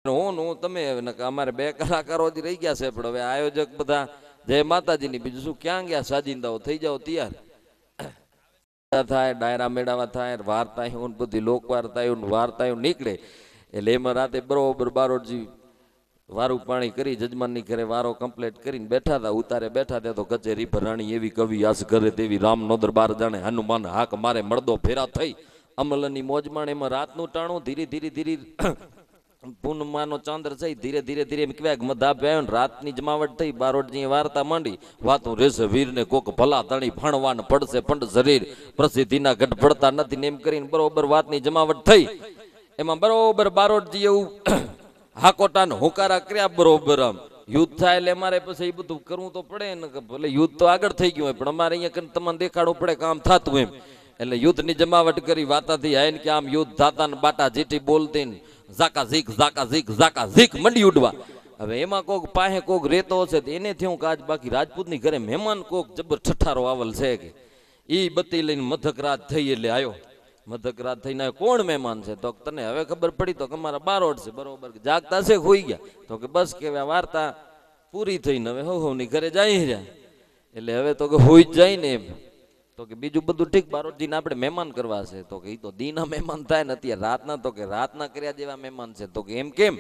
હું તમે અમારે બે કલાકારો જ રહી ગયા છે, પણ હવે આયોજક બધા જય માતાજીની, બીજું શું ક્યાં ગયા સાજિંદાઓ, થઈ જાઓ તૈયાર. થાય ડાયરા મેળાવા થાય, વાર્તા બધી લોક વાર્તાઓ નીકળે એટલે એમાં રાતે બરોબર બારોટજી વારું પાણી કરી જજમાનની ઘરે વારો કમ્પ્લીટ કરીને બેઠા હતા. ઉતારે બેઠા ત્યાં તો કચેરી ભરાણી એવી કવિ આસ ઘરે તેવી રામ નો દરબાર જાણે હનુમાન હાક મારે મળદો ફેરા થઈ અમલની મોજમાણ. એમાં રાતનું ટાણું ધીરે ધીરે ધીરે પૂનમાનો ચંદ્ર છે ધીરે ધીરે ધીરે ક્યાંક મધા પ્યાયો ને રાતની જમાવટ થઈ. બારોટજી વાર્તા માંડી વાતું રેસે વીરને કોક ભલા તણી ભણવાન પડશે પંડ શરીર પ્રસિદ્ધિના ગઢ પડતા નથી ને એમ કરીને બરોબર વાતની જમાવટ થઈ. એમાં બરોબર બારોટજી એવું હાકોટાન હોકારા કર્યા બરોબર આમ યુદ્ધ થાય એટલે અમારે પછી એ બધું કરવું તો પડે ને, ભલે યુદ્ધ તો આગળ થઈ ગયું હોય પણ અમારે અહીંયા તમને દેખાડવું પડે કામ થતું એમ. એટલે યુદ્ધની જમાવટ કરી વાતાથી આવીને કે આમ યુદ્ધ થતા ને બાટા જીટી બોલતી ને ઝાકા ઝીક મંડી ઉડવા. હવે એમાં કોક પાસે કોક રેતો હશે તો એને થયું કે આજ બાકી રાજપૂતની ઘરે મહેમાન કોક જબર ઠઠારો આવલ છે કે ઈ બત્તી લઈને મધક રાત થઈ એટલે આવ્યો. મધક રાત થઈને કોણ મહેમાન છે તો તને હવે ખબર પડી તો કે અમારા બારોટ છે. બરોબર જાગતા છે હોઈ ગયા તો કે બસ કે વાર્તા પૂરી થઈને હવે હોની ઘરે જાય રહ્યા એટલે હવે તો કે હોઈ જ જાય ને એમ. તો કે બીજું બધું ઠીક બારોટજીને આપણે મહેમાન કરવા છે તો કે એ તો દીના મહેમાન થાય ને અત્યારે રાતના, તો કે રાતના કર્યા જેવા મહેમાન છે. તો કે એમ કેમ?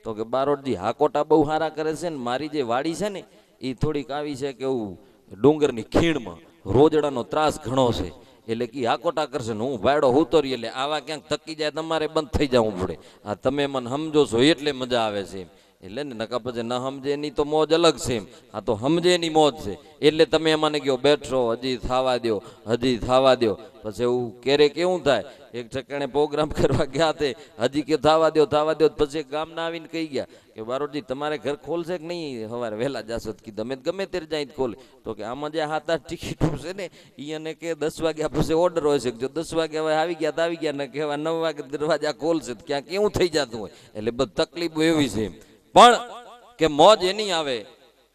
તો કે બારોટજી હાકોટા બહુ સારા કરે છે ને મારી જે વાડી છે ને એ થોડીક આવી છે કે એવું ડુંગરની ખીણમાં રોજડાનો ત્રાસ ઘણો છે એટલે કે હાકોટા કરશે ને હું ભાડો ઉતરી એટલે આવા ક્યાંક થકી જાય તમારે બંધ થઈ જવું પડે. આ તમે મને સમજો છો એટલે મજા આવે છે એટલે ને નકા પછી ન સમજે એની તો મોજ અલગ છે એમ. આ તો સમજે એની મોજ છે એટલે તમે એમાં ગયો બેઠો હજી થવા દો પછી એવું ક્યારે કેવું થાય. એક ઠેકાણે પ્રોગ્રામ કરવા ગયા તે હજી કે થવા દો પછી ગામના આવીને કહી ગયા કે બારોટજી તમારે ઘર ખોલશે કે નહીં સવારે વહેલા જાશો કીધું તમે ગમે ત્યારે જાય ખોલે. તો કે આમાં જે 7-8 ટિકિટો છે ને એને કે 10 વાગ્યા પછી ઓર્ડર હોય છે, જો 10 વાગ્યા હવે આવી ગયા તો આવી ગયા ને કહેવા 9 વાગે દરવાજા ખોલશે ક્યાં કેવું થઈ જતું હોય એટલે બધી તકલીફો એવી છે. પણ કે મોજ એની આવે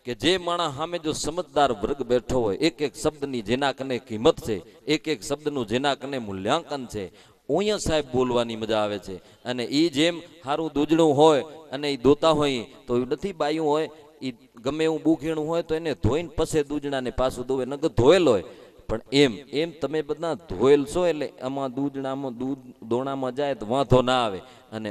કે જે માણસ સામે જો સમજદાર વર્ગ બેઠો હોય, એક એક શબ્દની જેના કને કિંમત છે, એક એક શબ્દનું જેના કને મૂલ્યાંકન છે, ઓયા સાહેબ બોલવાની મજા આવે છે. અને એ જેમ સારું દૂજણું હોય અને એ દોતા હોય તો એ નથી બાયું હોય એ ગમે એવું બુખેણું હોય તો એને ધોઈને પછી દૂજણાને પાછું દોવે નકર ધોયેલ હોય. પણ એમ તમે બધા ધોયેલ છો એટલે આમાં દૂધણામાં દૂધ દોણામાં જાય તો વાંધો ના આવે. અને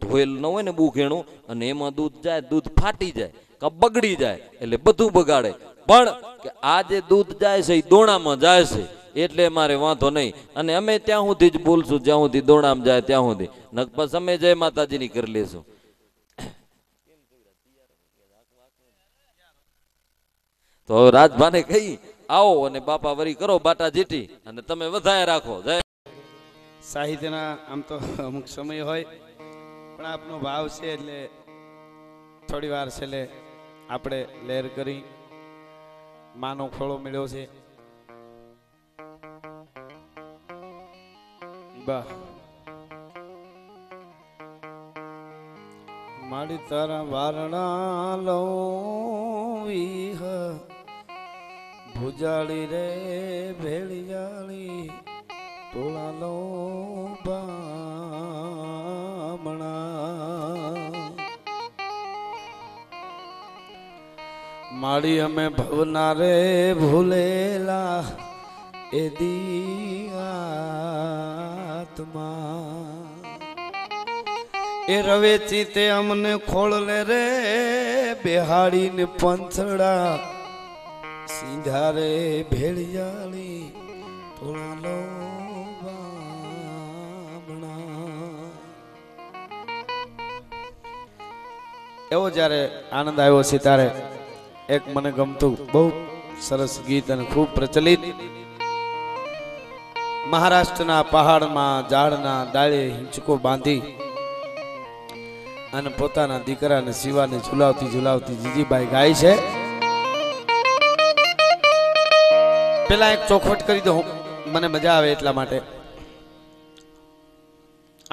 ધોયેલ ન હોય ને બુખેણું અને એમાં દૂધ જાય દૂધ ફાટી જાય કે બગડી જાય એટલે બધું બગાડે. પણ કે આ જે દૂધ જાય છે એ દોણામાં જાય છે એટલે મારે વાંધો નહીં. અને અમે ત્યાં સુધી જ બોલશું જ્યાં સુધી દોણામાં જાય ત્યાં સુધી, નકર અમે જય માતાજીની કરી લેશું. તો રાજભાને કહી આવો અને બાપા વરી કરો બાટા જીટી અને તમે વધારે રાખો. જય સાહિત્યના આમ તો અમુક સમય હોય પણ આપનો ભાવ છે એટલે થોડી વાર છેલ્લે આપણે લહેર કરી માનો ખોળો મળ્યો છે. બા મારી તારા વારણા લઉં ભુજાળી રે ભેળિયાળી તોળા લો બામણા માળી અમે ભવના રે ભૂલેલા એ દિયાત્મા એ રવેચી તે અમને ખોળલે રે બેહાડીને પંથડા સીધા રે ભેળિયાળી થોડા લો બામણા. એવો જ્યારે આનંદ આવ્યો છે ત્યારે એક મને ગમતું બહુ સરસ ગીત અને ખૂબ પ્રચલિત મહારાષ્ટ્રના પહાડમાં ઝાડના ડાળે હિંચકો બાંધી અને પોતાના દીકરાને શિવાને ઝુલાવતી ઝુલાવતી જીજીબાઈ ગાય છે. પેલા એક ચોખવટ કરી દો મને મજા આવે એટલા માટે.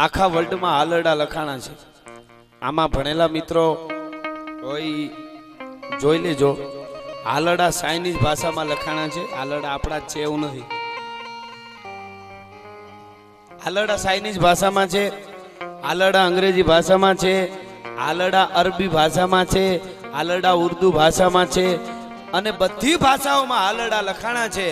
આખા વર્લ્ડમાં હાલરડા લખાણા છે. આમાં ભણેલા મિત્રો હોય જોઈ લેજો. હાલરડા ચાઇનીઝ ભાષામાં લખાણા છે. હાલરડા આપણા જ છે એવું નથી. હાલરડા ચાઇનીઝ ભાષામાં છે, હાલરડા અંગ્રેજી ભાષામાં છે, હાલડા અરબી ભાષામાં છે, હાલડા ઉર્દુ ભાષામાં છે અને બધી ભાષાઓમાં હાલડા લખાણા છે.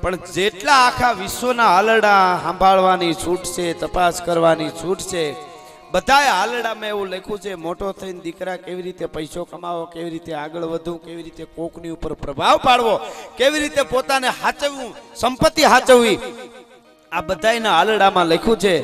પણ જેટલા આખા વિશ્વના હાલડા સાંભળવાની છૂટ છે, તપાસ કરવાની છૂટ છે, બધાય હાલડામાં એવું લખ્યું છે મોટો થઈને દીકરા કેવી રીતે પૈસો કમાવો, કેવી રીતે આગળ વધવું, કેવી રીતે કોકની ઉપર પ્રભાવ પાડવો, કેવી રીતે પોતાને હાચવવું, સંપત્તિ હાચવવી, આ બધાયના હાલડામાં લખ્યું છે.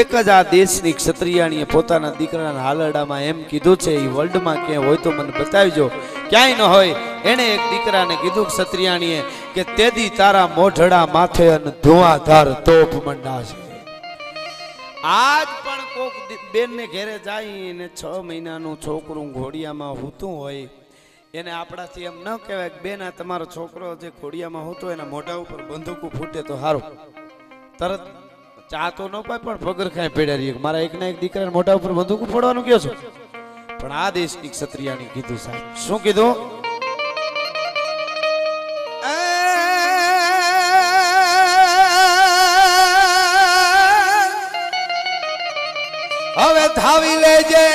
એક જ આ દેશની ક્ષત્રિયાણીએ પોતાના દીકરાના હાલડામાં એમ કીધું છે, એ વર્લ્ડમાં ક્યાંય હોય તો મને બતાવજો. ક્યાંય ન હોય. એણે એક દીકરાને કીધું ક્ષત્રિયાણીએ કે તેદી તારા મોઢડા માથે અને ધુઆધાર તોપ મંડાશે. આજ પણ કોક બેન ને ઘેરે જાય ને 6 મહિનાનું છોકરું ઘોડિયામાં હૂતું હોય, એને આપણાથી એમ ન કહેવાય કે બેન આ તમારો છોકરો જે ઘોડિયામાં હૂતો એના મોઢા ઉપર બંદૂકો ફૂટે તો સારું. તરત ચા તો ન પાય પણ પગર ખાય પેડા રહીએ મારા એકના એક દીકરાના મોઢા ઉપર બંદૂકો ફોડવાનું કહો છો. પણ આ દેશની ક્ષત્રિયાની કીધું સાહેબ. શું કીધું? હવે ધાવી લેજે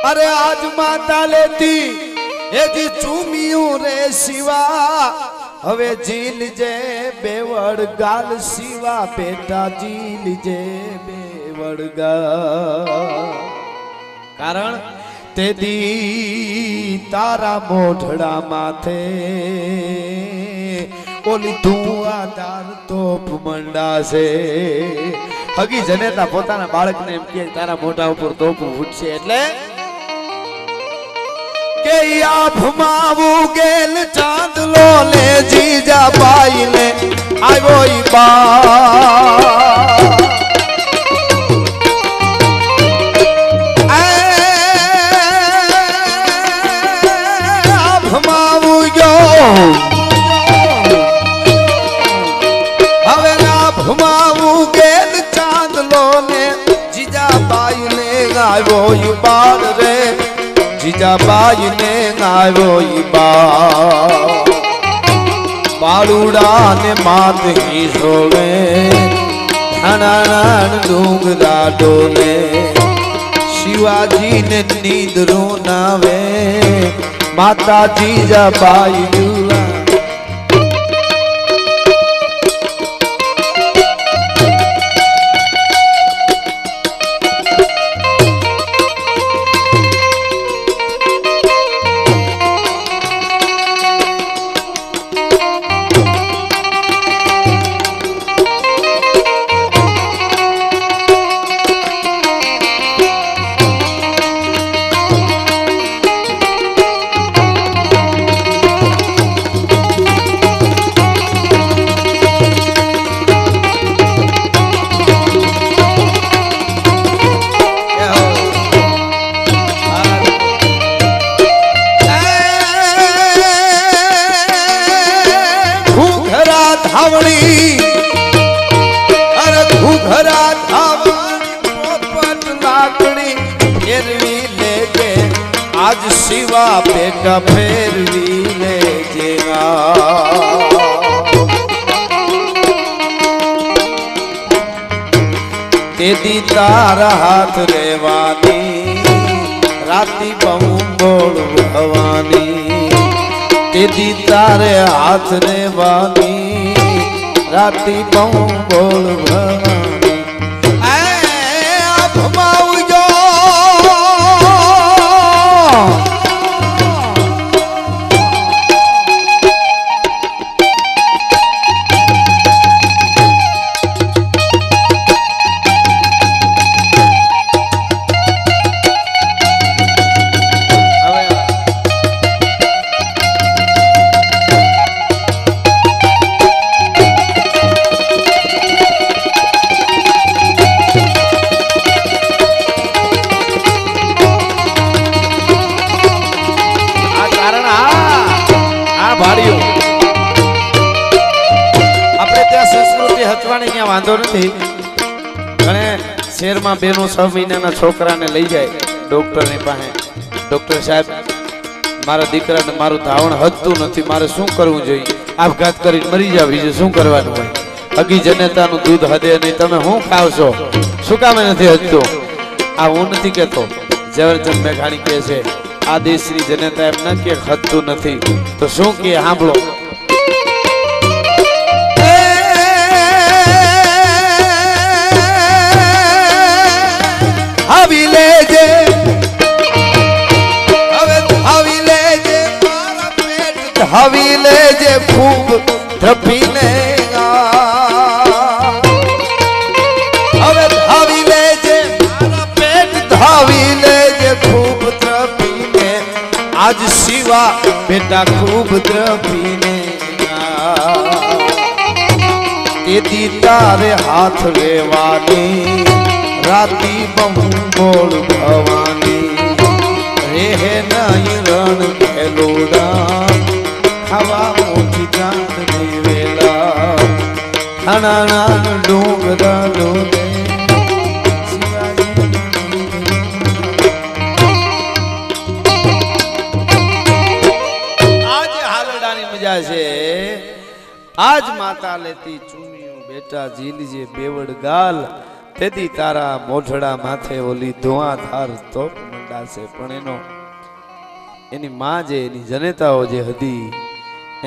અરે આજ માતા લેતી એજી ચૂમિયું રે શિવા, હવે જીલ જે બેવડ ગાલ શિવા, બેટા જીલ જે બેવડ ગાલ. કારણ તેદી તારા મોઢડા માથે ઓલી ધુઆધાર તોપ મંડાશે. હગી જનેતા પોતાના બાળકને એમ કહે તારા મોઢા ઉપર તોપ ફૂટશે એટલે કે આભમાવું ગેલ ચાંદલો લે જીજા બાઈ લે આવ્યો ઈ બા. આભમાવું ગયો હવે આભમાવું ગેલ ચાંદલો ને જીજા બાઈ ને આવ્યો ઈ બાળ રે, જીજાબાઈ ને આવ્યો ઈ બા. બાળુડા ને માતહી સોવે ઠાણાણ ડુંગરા ડોલે, શિવાજી ને નીંદરું નાવે માતા જીજાબાઈ જુલા. આજ શિવા બેટા ફેરવી લેજે. તેદી તારા હાથ રેવાની રાતી બંગોળ ભવાની, તેદી તારે હાથ રેવાની રાતી બંગોળ ભવાની. વાંધો નથી. ઘણે શહેરમાં બેનો 6 મહિનાના છોકરાને લઈ જાય ડોક્ટરની પાસે. ડોક્ટર સાહેબ મારા દીકરાને મારું ધાવણ હદતું નથી, મારે શું કરવું જોઈએ? આપઘાત કરીને મરી જાવ, બીજું શું કરવાનું હોય? હગી જનેતાનું દૂધ હદે નહીં. તમે શું ખાવ છો? શું કામે નથી હજતું? આ હું નથી કેતો, ઝવેરચંદ મેઘાણી કહે છે આ દેશની જનતા એમ ન કે હદતું નથી તો શું કે સાંભળો. આવી લેજે હવે આવી લેજે મારા પેટ આવી લેજે ખૂબ ધપીને હવે આવી લેજે મારા પેટ ધાવી લેજે ખૂબ ધપીને આજ શિવા બેટા ખૂબ ધપીને તેથી તારે હાથ લેવાની રાતી બંગોળ ભવાની રેહે નહીં રણ ખેલોડા ખાવા મોટી જાન દેવેલા ખાના ડુંગરા ડોલે આજ હાલડાની મજા છે. આજ માતા લેતી ચૂમિયું બેટા ઝીલજે બેવડ ગાલ તેથી તારા મોઢડા માથે ઓલી ધુઆધાર તોપ મંડાશે. પણ એની માં જે એની જનેતાઓ જે હતી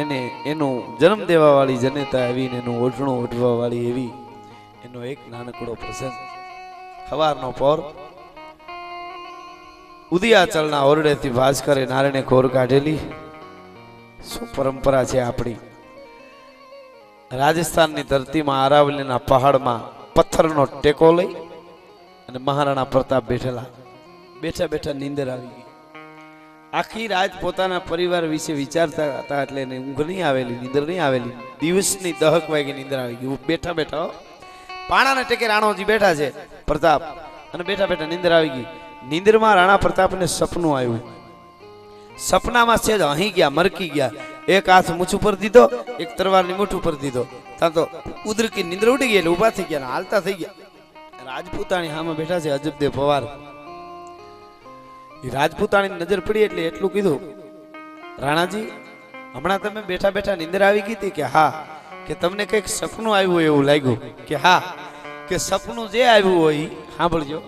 એને એનું જન્મ દેવા વાળી જનેતા એવી ને એનું ઓઢણું ઓઢવા વાળી એવી એનો એક નાનકડો પ્રસંગ. સવારનો પોર ઉદયાચલના ઓરડેથી ભાસ્કરે નારણે ખોર કાઢેલી. શું પરંપરા છે આપણી. રાજસ્થાનની ધરતીમાં અરાવલીના પહાડમાં પથ્થરનો ટેકો લઈ અને મહારાણા પ્રતાપ બેઠેલા. બેઠા બેઠા નીંદર આવી ગઈ. આખી રાત પોતાના પરિવાર વિશે વિચારતા હતા એટલે એને ઊંઘ નહીં આવેલી, નીંદર નહીં આવેલી. દિવસની દહક વાગે નીંદર આવી ગઈ. બેઠા બેઠા પાણાના ટેકે રાણોજી બેઠા છે પ્રતાપ અને બેઠા બેઠા નીંદર આવી ગઈ. નીંદરમાં રાણા પ્રતાપને સપનું આવ્યું. સપનામાં છે અહીં ગયા મરકી ગયા. એક હાથ મૂછ ઉપર દીધો, એક તરવારની મૂઠ ઉપર દીધો. ત્યાં તો ઉદરકી નીંદર ઉડી ગઈ એટલે ઉભા થઈ ગયા, હાલતા થઈ ગયા. રાજપૂતાણી સામે બેઠા છે અજબદેવ પવાર. રાજપૂતાણી નજર પડી એટલે એટલું કીધું, રાણાજી હમણાં તમે બેઠા બેઠા નીંદર આવી ગઈ હતી કે હા? કે તમને કઈક સપનું આવ્યું એવું લાગ્યું કે હા? કે સપનું જે આવ્યું હોય સાંભળજો,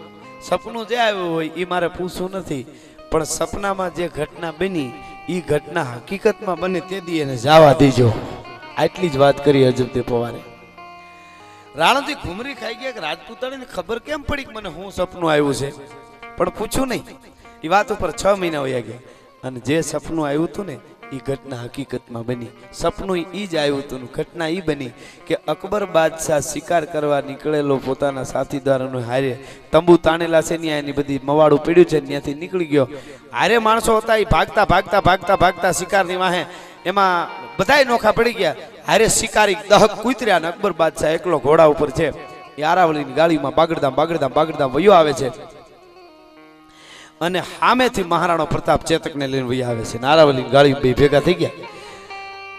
સપનું જે આવ્યું હોય એ મારે પૂછવું નથી, પણ સપનામાં જે ઘટના બની એ ઘટના હકીકતમાં બને તે દી એને જવા દેજો. આટલી જ વાત કરી અજબદેવ પવારે. રાણાજી ઘુમરી ખાઈ ગયા કે રાજપૂતાણીને ખબર કેમ પડી કે મને હું સપનું આવ્યું છે, પણ પૂછ્યું નહીં. એ વાત ઉપર 6 મહિના વયા ગયા અને જે સપનું આવ્યું હતું ને એ ઘટના હકીકતમાં બની. સપનું એ જ આવ્યું હતું, ઘટના એ બની કે અકબર બાદશાહ શિકાર કરવા નીકળેલો પોતાના સાથીદારોનો હારે તંબુ તાણેલા છે ત્યાં એની બધી મવાડું પીડ્યું છે ત્યાંથી નીકળી ગયો. હારે માણસો હતા એ ભાગતા ભાગતા ભાગતા ભાગતા શિકારની વાહે એમાં બધાય નોખા પડી ગયા. હારે શિકારી દહક કૂતર્યા અને અકબર બાદશાહ એકલો ઘોડા ઉપર છે એ આરાવલીની ગાડીમાં બાગડધામ બાગડધામ બાગડધામ વયો આવે છે અને સામેથી મહારાણો પ્રતાપ ચેતકને લઈને વહી આવે છે. નારાવલી ગાડી બે ભેગા થઈ ગયા.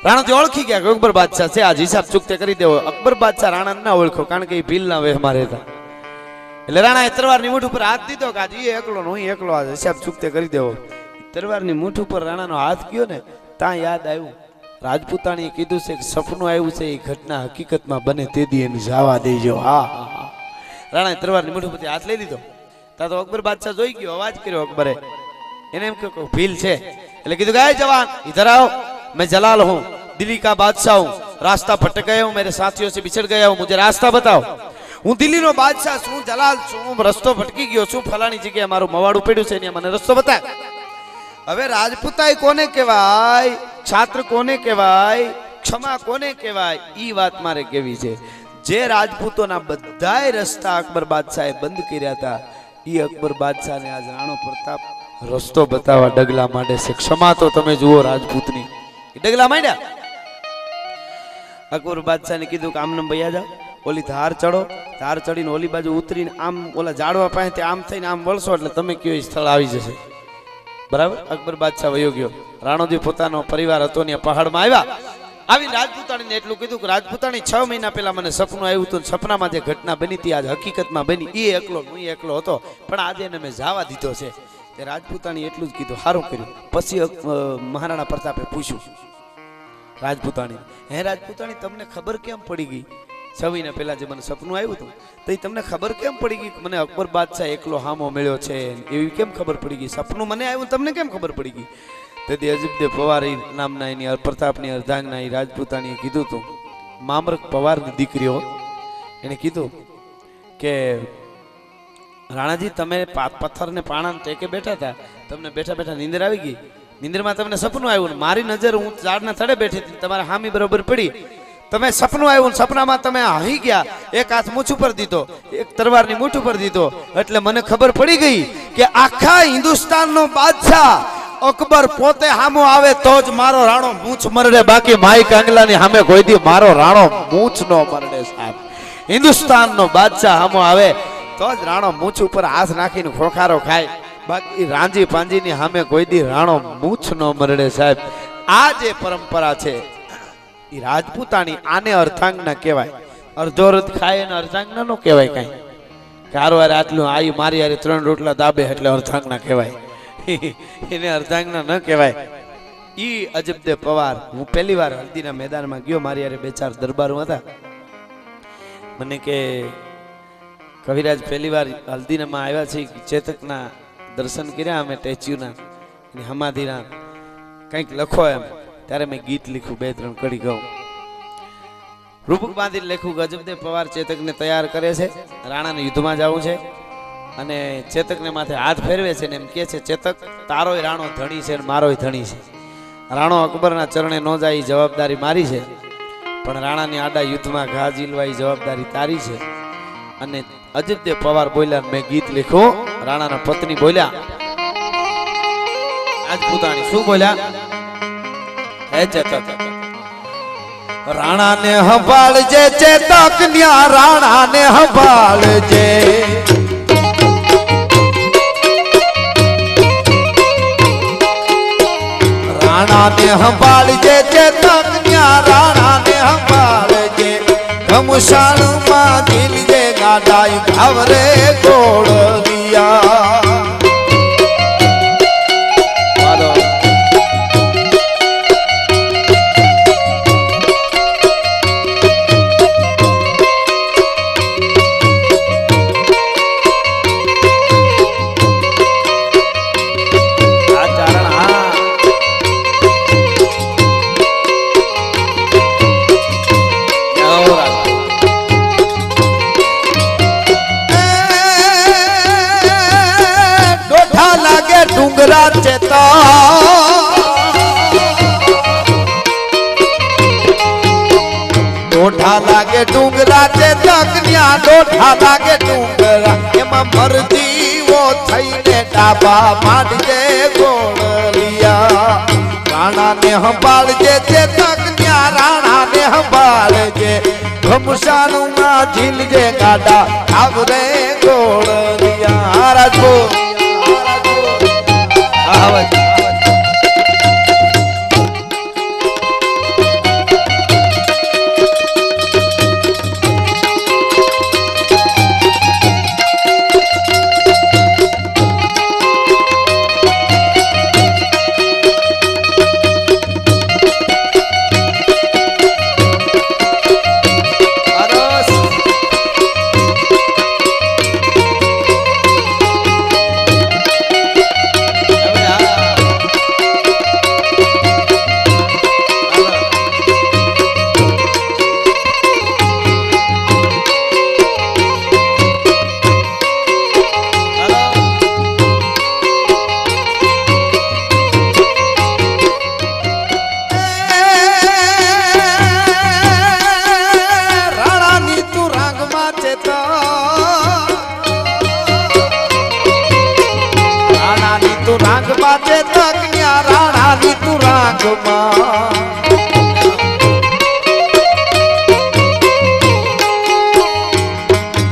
રાણાજી ઓળખી ગયા કે અકબર બાદશાહ છે, આજ હિસાબ ચૂકતે કરી દેવો. અકબર બાદશાહ રાણા ના ઓળખ્યો કારણ કે એ ભીલના વેહમાં રહેતા. એટલે રાણાએ તરવારની મૂઠ ઉપર હાથ દીધો કે આજ એ એકલો હું એકલો આજ હિસાબ ચૂકતે કરી દેવો. તરવારની મૂઠ ઉપર રાણાનો હાથ ગયો ને ત્યાં યાદ આવ્યું રાજપૂતાણીએ કીધું છે કે સપનું આવ્યું છે એ ઘટના હકીકતમાં બને તે દી એને જવા દેજો. હા રાણાએ તરવારની મૂઠ ઉપરથી હાથ લઈ લીધો. તા તો અકબર બાદશાહ જોઈ ગયો, અવાજ કર્યો અકબરે. એને એમ કહ્યું ભીલ છે એટલે કીધું કે જવાન इधर आओ, मैं जलाल हूँ, दिल्ली का बादशाह हूँ, रास्ता भटक गया हूँ, मेरे साथियों से बिछड़ गया हूँ, मुझे रास्ता बताओ. હું દિલ્હીનો બાદશાહ છું, જલાલ છું, રસ્તો ભટકી ગયો છું, ફલાણી જગ્યાએ મારું મવાડું પડ્યું છે મને રસ્તો બતાવ. હવે રાજપૂતાઈ કોને કહેવાય, છાત્ર કોને કહેવાય, ક્ષમા કોને કહેવાય, ઈ વાત મારે કેવી છે. જે રાજપૂતોના બધાય રસ્તા અકબર બાદશાહે બંધ કર્યા હતા ઈ અકબર બાદશાહને આજ રાણો પ્રતાપ રસ્તો બતાવવા ડગલા માંડે છે. ક્ષમા તો તમે જુઓ રાજપૂતની, ડગલા માંડ્યા. અકબર બાદશાહને કીધું કે આમને ભૈયા જાઓ, ઓલી ધાર ચડો, ધાર ચડીને ઓલી બાજુ ઉતરીને આમ ઓલા ઝાડવા પાસે આમ થઈને આમ વળશો એટલે તમે કયો એ સ્થળ આવી જશે. બરાબર. અકબર બાદશાહ વયો ગયો. રાણોજી પોતાનો પરિવાર હતો ને પહાડમાં આવ્યા. આવી રાજપૂતાણીને એટલું કીધું કે રાજપૂતાણી 6 મહિના પહેલા મને સપનું આવ્યું હતું, સપનામાં જે ઘટના બની હતી આજ હકીકતમાં બની. એ એકલો હું એકલો હતો પણ આજે એને મેં જવા દીધો છે. તે રાજપૂતાણી એટલું જ કીધું, સારું કર્યું. પછી મહારાણા પ્રતાપે પૂછ્યું રાજપૂતાણી, હે રાજપૂતાણી તમને ખબર કેમ પડી ગઈ છવીને પહેલા જે મને સપનું આવ્યું હતું તો એ તમને ખબર કેમ પડી ગઈ કે મને અકબર બાદશાહ એકલો હામો મળ્યો છે એવી કેમ ખબર પડી ગઈ? સપનું મને આવ્યું તમને કેમ ખબર પડી ગઈ? તેથી અજબદેવ પવાર નામના એની પ્રતાપની અર્ધાંગના એ રાજપૂતાણીએ કીધું હતું, મામરક પવારની દીકરીઓ એને કીધું કે રાણાજી તમે પથ્થરને પાણાને ટેકે બેઠા હતા, તમને બેઠા બેઠા નીંદર આવી ગઈ, નીંદરમાં તમને સપનું આવ્યું, મારી નજર હું ઝાડના થડે બેઠી હતી, તમારા હામી બરોબર પડી, તમે સપનું આવ્યું, સપનામાં તમે હઈ ગયા, એક હાથ મૂછ ઉપર દીધો, એક તરવારની મૂઠ ઉપર દીધો, એટલે મને ખબર પડી ગઈ કે આખા હિન્દુસ્તાનનો બાદશાહ અકબર પોતે હામો આવે તો જ મારો રાણો મૂછ મરડે, બાકી માઈ કાંગલાની સામે કોઈ દી મારો રાણો મૂછ નો મરડે સાહેબ. હિન્દુસ્તાનનો બાદશાહ હામો આવે તો જ રાણો મૂછ ઉપર હાથ નાખીને ખોખારો ખાય, બાકી રાંજી પાંજીની સામે કોઈ દી રાણો મૂછ નો મરડે સાહેબ. આ જે પરંપરા છે એ રાજપૂતાણી, આને અર્ધાંગના કહેવાય. અર્ધો રથ ખાય એને અર્ધાંગના નો કહેવાય કાંઈ. કારો યાર આટલું આઈ મારી યાર 3 રોટલા દાબે એટલે અર્ધાંગના કહેવાય, એને અર્ધાંગના ન કહેવાય. ઈ અજબદેવ પવાર, હું પહેલી વાર હલ્દીના મેદાનમાં ગયો, મારી યાર 2-4 દરબારો હતા. મને કે કવિરાજ પહેલી વાર હલ્દીનામાં આવ્યા છે, ચેતકના દર્શન કર્યા અમે, સ્ટેચ્યુના સમાધિના, કંઈક લખો એમ. ત્યારે મેં ગીત લીખું, 2-3 કડી ગાઉં, રૂપક બાંધીને લખ્યું. અજબદેવ પવાર ચેતકને તૈયાર કરે છે, રાણાને યુદ્ધમાં જવું છે, અને ચેતકને માથે હાથ ફેરવે છે ને એમ કહે છે, ચેતક તારોય રાણો ધણી છે ને મારોય ધણી છે. રાણો અકબરના ચરણે ન જાય એ જવાબદારી મારી છે, પણ રાણાની આડા યુદ્ધમાં ઘા ઝીલવા એ જવાબદારી તારી છે. અને અજબદેવ પવાર બોલ્યા, મેં ગીત લીખ્યું. રાણાના પત્ની બોલ્યા, રાજપૂતાણી શું બોલ્યા? હે ચેતક, રાણાને સંભાળજે ચેતક, ન્યા રાણાને સંભાળજે, રાણાને સંભાળજે ચેતક, ન્યા રાણાને સંભાળજે, ઘમસાણમાં દિલજે ગાડાઈ ઘાવરે ગોળલિયા. ડુંગરા ચેતા દોઢા લાગે ડુંગરા ચેતક, ન્યા દોઢા લાગે ડુંગરા, એમાં મરજીઓ થઈને ડાબા માંડજે ગોળલિયા. રાણાને સંભાળજે ચેતક, ન્યા રાણાને સંભાળજે, ઘમસાણમાં ઝીલજે ગાડા આવરે ગોળલિયા. રાજપૂત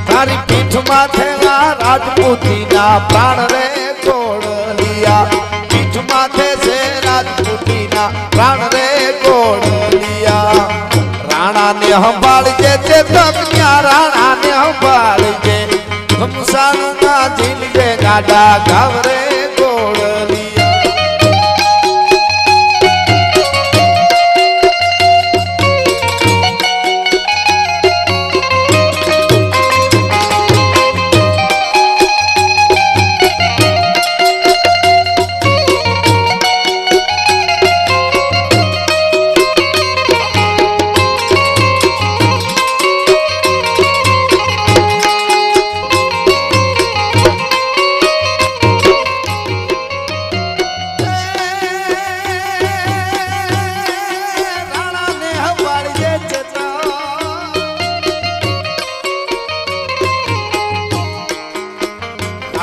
તારી પીઠ માથે રાજપૂતીના પ્રાણ રે ગોળલિયા, પીઠ માથે છે રાજપૂતીના પ્રાણ રે ગોળલિયા. રાણાને સંભાળજે ચેતક, ન્યા રાણાને સંભાળજે, ઘમસાણના ઝીલજે ગાડા ઘાવરે ગોળલિયા.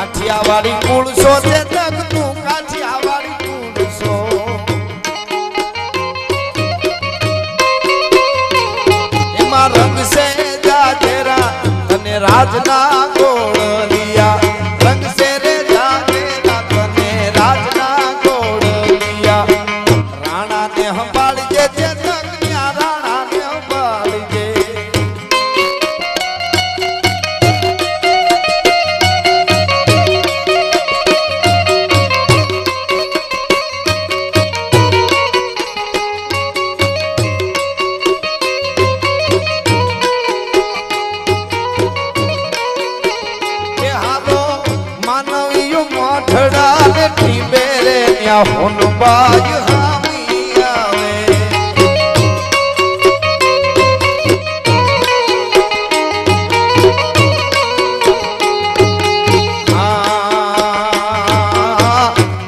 કાઠિયાવાડી કુળ છો તે તક તું કાઠિયાવાડી કુળ છો એમાં રંગ છે જાજેરા તને રાજના ગોળલિયા રંગ છે રે જાજેરા તને રાજના ગોળલિયા રાણા ને સંભાળજે તે તક રાણા ને સંભાળજે હોનબાજ હામી આવે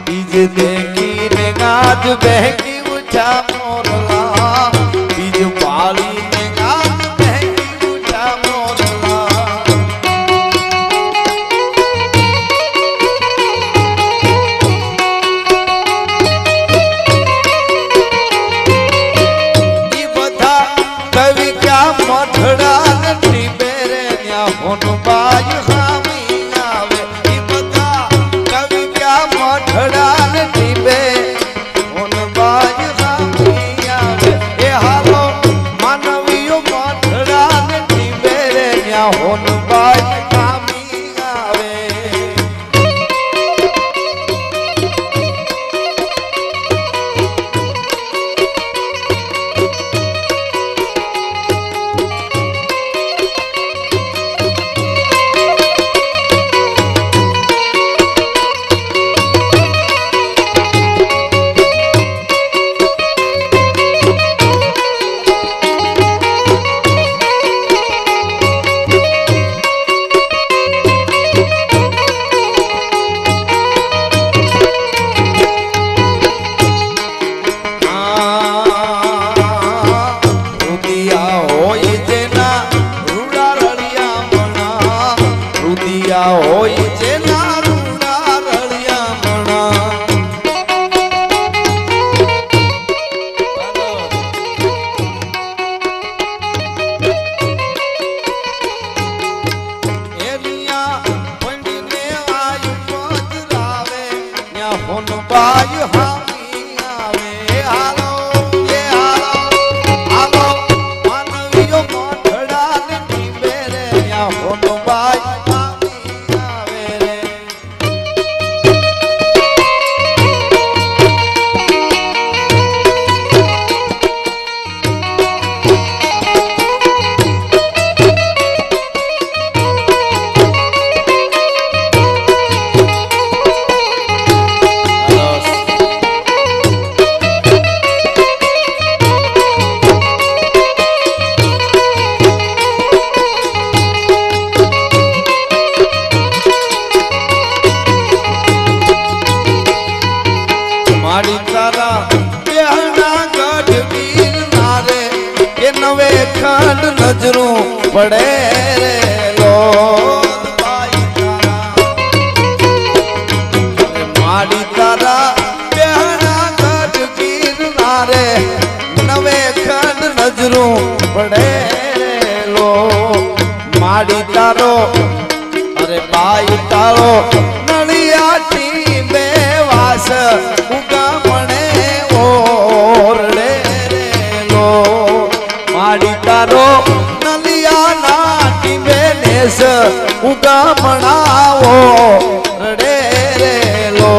બીજ દેખીને ગાજ બહેકી ઉઠા મોરલા બીજ પાળીને ગાજ બહેકી ઉઠા મોરલા મઠડા નથી બેરે ન્યા હોનબાજ હામી આવે ઈ બધા કવિ ક્યાં મઠડા નથી બે હોનબાજ હામી આવે એ હાલો માનવીઓ મઠડા નથી બેરે ન્યા હોનબાજ હામી આવે હોય જેના રૂડા રળિયામણા એલિયા પંડીને આયુ પધરાવે ન્યા હોનબાજ હામી આવે હાલો એ હાલો માનવીઓ મઠડા ને બેરે ન્યા હોનબાજ ખંડ નજરું પડે રે લોલ બાઈ માડી તારા બેહણા ગઢ ગીરનારે નવે ખંડ નજરું પડે રે લો માડી તારો અરે બાઈ તારો નળિયાટી બે વાસ ઉગામણે ઓરડે રે લો માડી તારો નલિયા ના ટીમે નેસ ઉગામણાવો રડે રે લો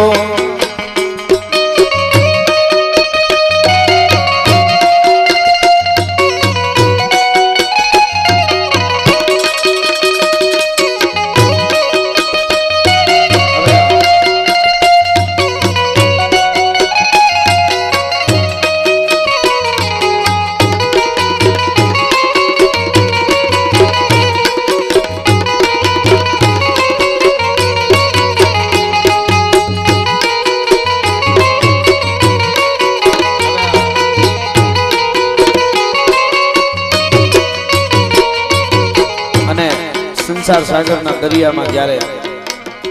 સંસાર સાગરના દરિયામાં જ્યારે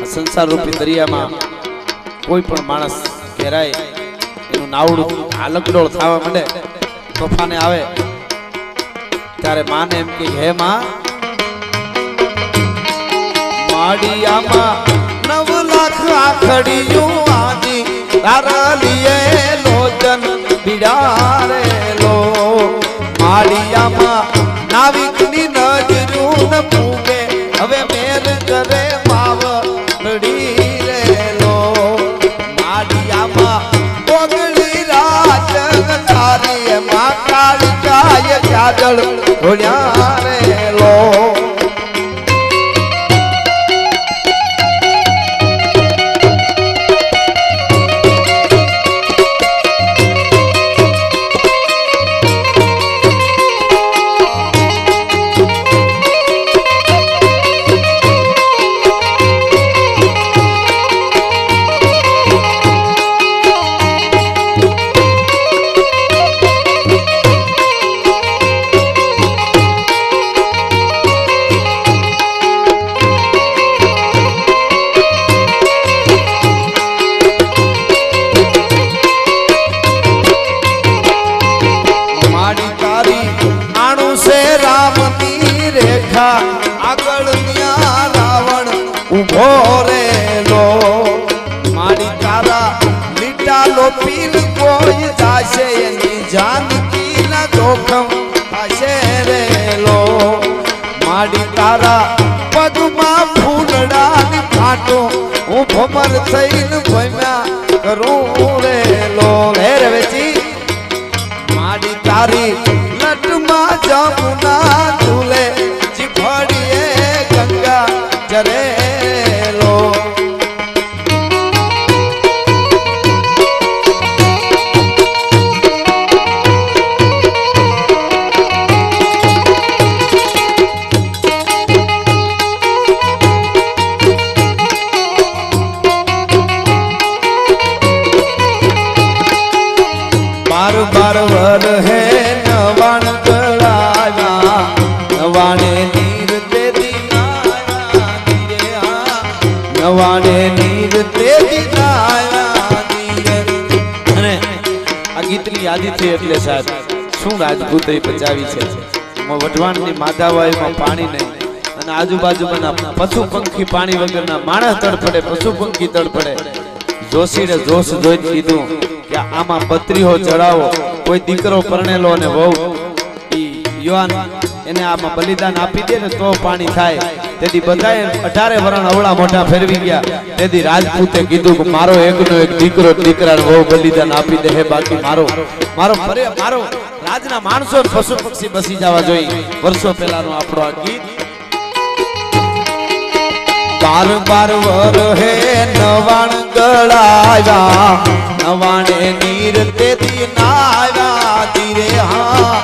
સંસાર રૂપી દરિયામાં કોઈ પણ માણસ ઘેરાય એનું નાવડું હાલકડોળ થવા માંડે, તોફાને આવે ત્યારે માને એમ કે હે માં, માડિયામાં 9 લાખ આખડિયું આજી તારા લીએ લોચન બિડારેલો, માડિયામાં નાવિકની નજરું ન પૂગે, હવે મેર કરે માવ લડી રેલો, માડિયામાં ઓગળી રાત તારી એમાં કાળિકાએ કાજળ ઢોળ્યા રેલો. આગળ ત્યાં રાવણ ઉભો રેલો, મારી તારા લીટા લોપીલ કોઈ જાશે એની જાનકી ના જોખમ થશે રેલો, મારી તારા પગમાં ફૂલડાની ફાટો હું ભમર થઈને ભમ્યા કરું રેલો. હે રવેચી મારી તારી લટમાં જમુના ઝૂલે, જીભડીએ ગંગા જરેલો. બાર બાર વર હે નવાણ ગળાયા, નવાણે નીર તે દીનાયા નીરે, નવાણે નીર તે દીનાયા નીરે. અને આ ગીતની યાદી થઈ એટલે સાહેબ શું રાજપૂતરી પચાવી છે. વઢવાણની માધાવાયમાં પાણી નહીં અને આજુબાજુના પશુ પંખી પાણી વગરના માણસ તડફડે, પશુ પંખી તડફડે. જોશીને જોશ જોઈ કીધું કે આમાં પત્રીઓ ચડાવો, કોઈ દીકરો પરણેલો અને વહુ યુવાન એને આમાં બલિદાન આપી દે ને તો પાણી થાય. તેથી બધાએ 18 વરણ અવળા મોઢા ફેરવી ગયા. તેથી રાજપૂતે કીધું કે મારો એકનો એક દીકરો દીકરાને વહુ બલિદાન આપી દે, બાકી મારો રાજના માણસો પશુ પક્ષી બસી જવા જોઈએ. વર્ષો પહેલાનો આપણો આ ગીત. બાર બાર વર હે નવાણ ગળાયા, નવાણે નીર તેથી નાવ્યા ધીરે, હા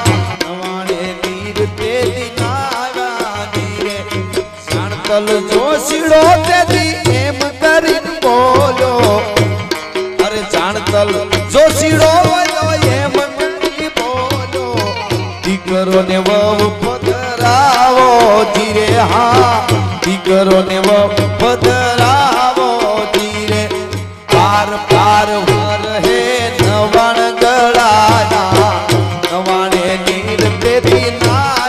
નવાણે નીર તેથી નાવ્યા ધીરે. સાણતલ જોશીડો તેથી એમ કરીને બોલ્યો, અરે જાણતલ જોશીડો એમ કરી બોલ્યો, દીકરો ને વહુ પધરાવો ધીરે, હા દીકરો ને વહુ પધરાવો ધીરે. પાર પાર વર હે નવાણ ગળાયા, નવાણે નીર તેથી નાવ્યા.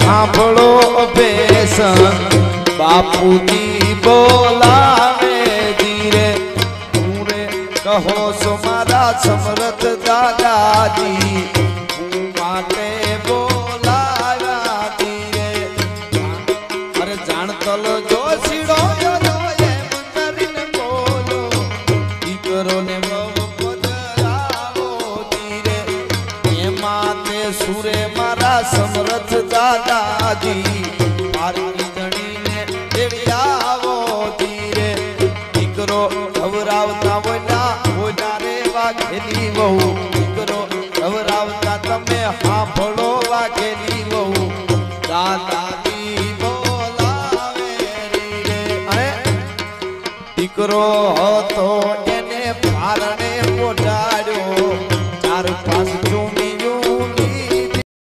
સાંભળો બેસન બાપુજી બોલાવે ધીરે પૂરે કહો છો મારા સમરથ દાદાજી હું માટે બોલાવ્યા ધીરે અરે જાણતલ જો સીડો કરીને બોલો દીકરો ને બહુ પધરાવો ધીરે એમાં તે સુરે મારા સમરથ દાદાજી પારકી જણીને દેવી આવો ધીરે દીકરો ખવરાવતા બોલ્યા રે વાઘેલી વહુ દીકરો ખવરાવતા તમે સાંભળો વાઘેલી વહુ દાદાજી બોલાવે રે અરે દીકરો હતો એને પારણે પોટાડ્યો 4-5 ચૂમ